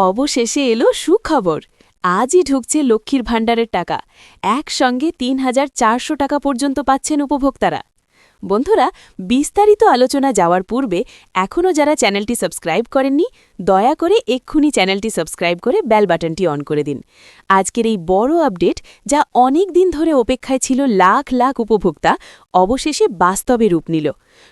অবশেষে এলো সুখবর। আজই ঢুকছে লক্ষ্মীর ভাণ্ডারের টাকা। একসঙ্গে ৩,৪০০ টাকা পর্যন্ত পাচ্ছেন উপভোক্তারা। বন্ধুরা, বিস্তারিত আলোচনা যাওয়ার পূর্বে এখনও যারা চ্যানেলটি সাবস্ক্রাইব করেননি, দয়া করে এক্ষুনি চ্যানেলটি সাবস্ক্রাইব করে বেল বাটনটি অন করে দিন। আজকের এই বড় আপডেট, যা অনেক দিন ধরে অপেক্ষায় ছিল লাখ লাখ উপভোক্তা, অবশেষে বাস্তবে রূপ নিল।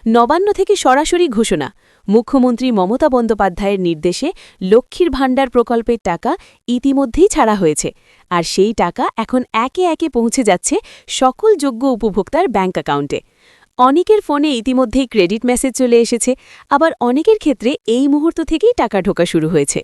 নবান্ন থেকে সরাসরি ঘোষণা, মুখ্যমন্ত্রী মমতা বন্দ্যোপাধ্যায়ের নির্দেশে লক্ষ্মীর ভাণ্ডার প্রকল্পের টাকা ইতিমধ্যেই ছাড়া হয়েছে, আর সেই টাকা এখন একে একে পৌঁছে যাচ্ছে সকল যোগ্য উপভোক্তার ব্যাংক অ্যাকাউন্টে। অনেকের ফোনে ইতিমধ্যেই ক্রেডিট মেসেজ চলে এসেছে, আবার অনেকের ক্ষেত্রে এই মুহূর্ত থেকেই টাকা ঢোকা শুরু হয়েছে।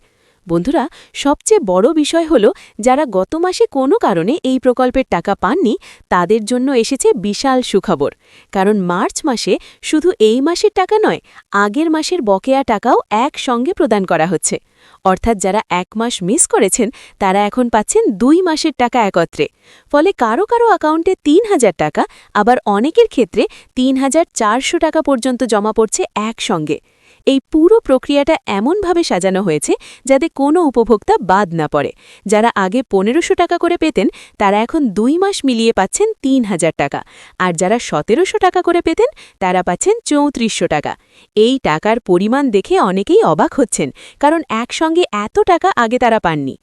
বন্ধুরা, সবচেয়ে বড় বিষয় হল, যারা গত মাসে কোনো কারণে এই প্রকল্পের টাকা পাননি, তাদের জন্য এসেছে বিশাল সুখবর। কারণ মার্চ মাসে শুধু এই মাসের টাকা নয়, আগের মাসের বকেয়া টাকাও একসঙ্গে প্রদান করা হচ্ছে। অর্থাৎ যারা এক মাস মিস করেছেন, তারা এখন পাচ্ছেন ২ মাসের টাকা একত্রে। ফলে কারো কারো অ্যাকাউন্টে ৩,০০০ টাকা, আবার অনেকের ক্ষেত্রে ৩,৪০০ টাকা পর্যন্ত জমা পড়ছে একসঙ্গে। এই পুরো প্রক্রিয়াটা এমনভাবে সাজানো হয়েছে যাতে কোনো উপভোক্তা বাদ না পড়ে। যারা আগে ১৫০০ টাকা করে পেতেন, তারা এখন ২ মাস মিলিয়ে পাচ্ছেন ৩,০০০ টাকা, আর যারা ১৭০০ টাকা করে পেতেন, তারা পাচ্ছেন ৩৪০০ টাকা। এই টাকার পরিমাণ দেখে অনেকেই অবাক হচ্ছেন, কারণ একসঙ্গে এত টাকা আগে তারা পাননি।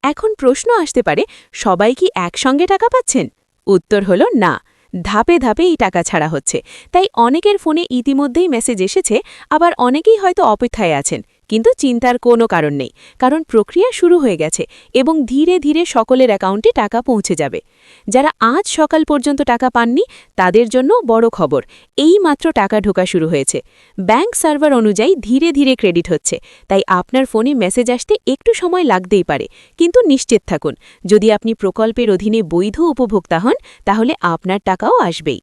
এখন প্রশ্ন আসতে পারে, সবাই কি একসঙ্গে টাকা পাচ্ছেন? উত্তর হল না, ধাপে ধাপে এই টাকা ছাড়া হচ্ছে। তাই অনেকের ফোনে ইতিমধ্যেই মেসেজ এসেছে, আবার অনেকেই হয়তো অপেক্ষায় আছেন। কিন্তু চিন্তার কোনো কারণ নেই, কারণ প্রক্রিয়া শুরু হয়ে গেছে এবং ধীরে ধীরে সকলের অ্যাকাউন্টে টাকা পৌঁছে যাবে। যারা আজ সকাল পর্যন্ত টাকা পাননি, তাদের জন্য বড় খবর, এই মাত্র টাকা ঢোকা শুরু হয়েছে। ব্যাংক সার্ভার অনুযায়ী ধীরে ধীরে ক্রেডিট হচ্ছে, তাই আপনার ফোনে মেসেজ আসতে একটু সময় লাগতেই পারে। কিন্তু নিশ্চিত থাকুন, যদি আপনি প্রকল্পের অধীনে বৈধ উপভোক্তা হন, তাহলে আপনার টাকাও আসবেই।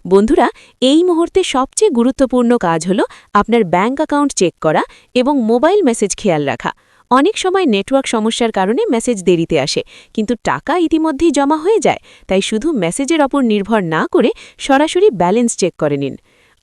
বন্ধুরা, এই মুহূর্তে সবচেয়ে গুরুত্বপূর্ণ কাজ হল আপনার ব্যাংক অ্যাকাউন্ট চেক করা এবং মোবাইল মেসেজ খেয়াল রাখা। অনেক সময় নেটওয়ার্ক সমস্যার কারণে মেসেজ দেরিতে আসে, কিন্তু টাকা ইতিমধ্যেই জমা হয়ে যায়। তাই শুধু মেসেজের ওপর নির্ভর না করে সরাসরি ব্যালেন্স চেক করে নিন।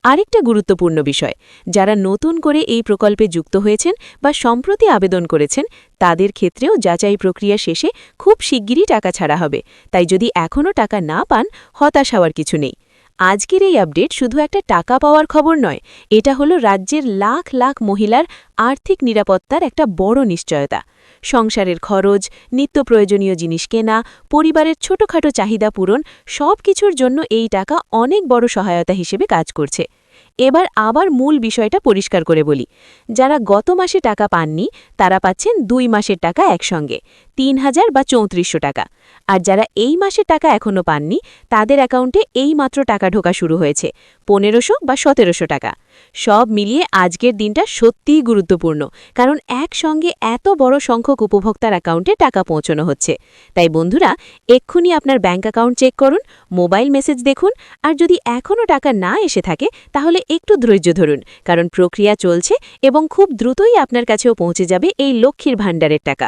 আরেকটা গুরুত্বপূর্ণ বিষয়, যারা নতুন করে এই প্রকল্পে যুক্ত হয়েছেন বা সম্প্রতি আবেদন করেছেন, তাদের ক্ষেত্রেও যাচাই প্রক্রিয়া শেষে খুব শিগগিরই টাকা ছাড়া হবে। তাই যদি এখনও টাকা না পান, হতাশ হওয়ার কিছু নেই। আজকের এই আপডেট শুধু একটা টাকা পাওয়ার খবর নয়, এটা হলো রাজ্যের লাখ লাখ মহিলার আর্থিক নিরাপত্তার একটা বড় নিশ্চয়তা। সংসারের খরচ, নিত্য প্রয়োজনীয় জিনিস কেনা, পরিবারের ছোটখাটো চাহিদা পূরণ, সব কিছুর জন্য এই টাকা অনেক বড় সহায়তা হিসেবে কাজ করছে। এবার আবার মূল বিষয়টা পরিষ্কার করে বলি, যারা গত মাসে টাকা পাননি, তারা পাচ্ছেন ২ মাসের টাকা একসঙ্গে, ৩,০০০ বা ৩৪০০ টাকা। আর যারা এই মাসের টাকা এখনও পাননি, তাদের অ্যাকাউন্টে এই মাত্র টাকা ঢোকা শুরু হয়েছে, ১৫০০ বা ১৭০০ টাকা। সব মিলিয়ে আজকের দিনটা সত্যিই গুরুত্বপূর্ণ, কারণ একসঙ্গে এত বড় সংখ্যক উপভোক্তার অ্যাকাউন্টে টাকা পৌঁছানো হচ্ছে। তাই বন্ধুরা, এক্ষুনি আপনার ব্যাংক অ্যাকাউন্ট চেক করুন, মোবাইল মেসেজ দেখুন, আর যদি এখনও টাকা না এসে থাকে, তাহলে একটু ধৈর্য ধরুন, কারণ প্রক্রিয়া চলছে এবং খুব দ্রুতই আপনার কাছেও পৌঁছে যাবে এই লক্ষ্মীর ভাণ্ডারের টাকা।